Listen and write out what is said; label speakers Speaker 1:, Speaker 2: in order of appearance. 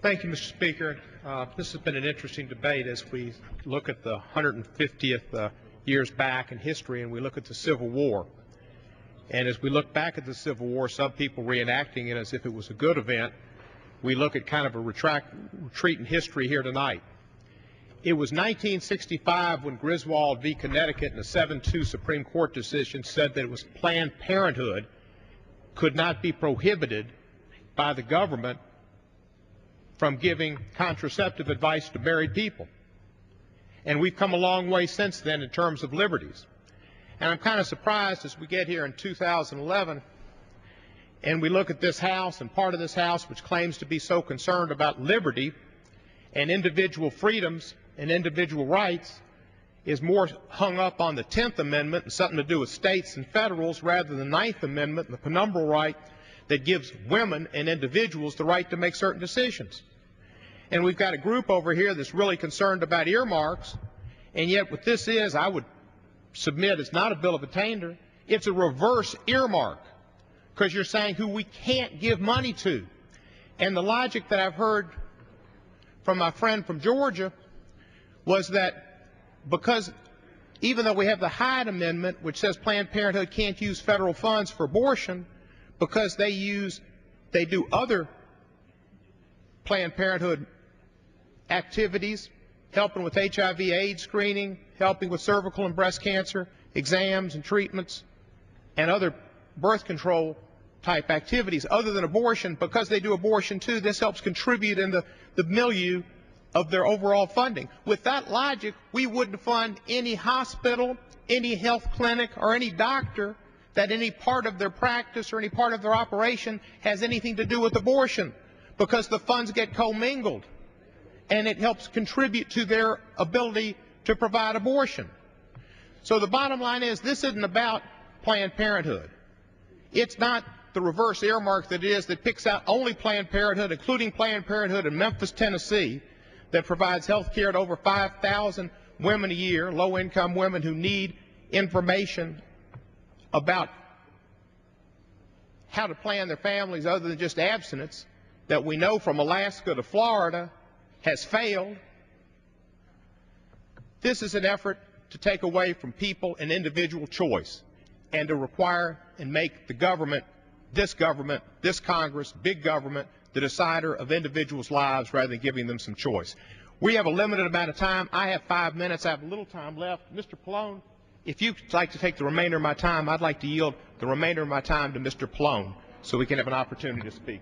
Speaker 1: Thank you, Mr. Speaker. This has been an interesting debate as we look at the 150th years back in history and we look at the Civil War. And as we look back at the Civil War, some people reenacting it as if it was a good event, we look at kind of a retreat in history here tonight. It was 1965 when Griswold v. Connecticut in a 7-2 Supreme Court decision said that it was Planned Parenthood could not be prohibited by the government from giving contraceptive advice to married people. And we've come a long way since then in terms of liberties. And I'm kind of surprised as we get here in 2011 and we look at this House and part of this House which claims to be so concerned about liberty and individual freedoms and individual rights is more hung up on the 10th Amendment and something to do with states and federals rather than the 9th Amendment and the penumbral right that gives women and individuals the right to make certain decisions. And we've got a group over here that's really concerned about earmarks, and yet what this is, I would submit, is not a bill of attainder. It's a reverse earmark, because you're saying who we can't give money to. And the logic that I've heard from my friend from Georgia was that because even though we have the Hyde Amendment, which says Planned Parenthood can't use federal funds for abortion, because they do other Planned Parenthood activities, helping with HIV/AIDS screening, helping with cervical and breast cancer exams and treatments, and other birth control type activities other than abortion, because they do abortion too, this helps contribute in the milieu of their overall funding. With that logic, we wouldn't fund any hospital, any health clinic, or any doctor that any part of their practice or any part of their operation has anything to do with abortion, because the funds get commingled and it helps contribute to their ability to provide abortion. So the bottom line is, this isn't about Planned Parenthood. It's not the reverse earmark that it is that picks out only Planned Parenthood, including Planned Parenthood in Memphis, Tennessee, that provides health care to over 5,000 women a year, low-income women who need information about how to plan their families other than just abstinence, that we know from Alaska to Florida has failed. This is an effort to take away from people an individual choice and to require and make the government, this Congress, big government, the decider of individuals' lives rather than giving them some choice. We have a limited amount of time. I have 5 minutes. I have a little time left. Mr. Pallone, if you'd like to take the remainder of my time, I'd like to yield the remainder of my time to Mr. Pallone so we can have an opportunity to speak.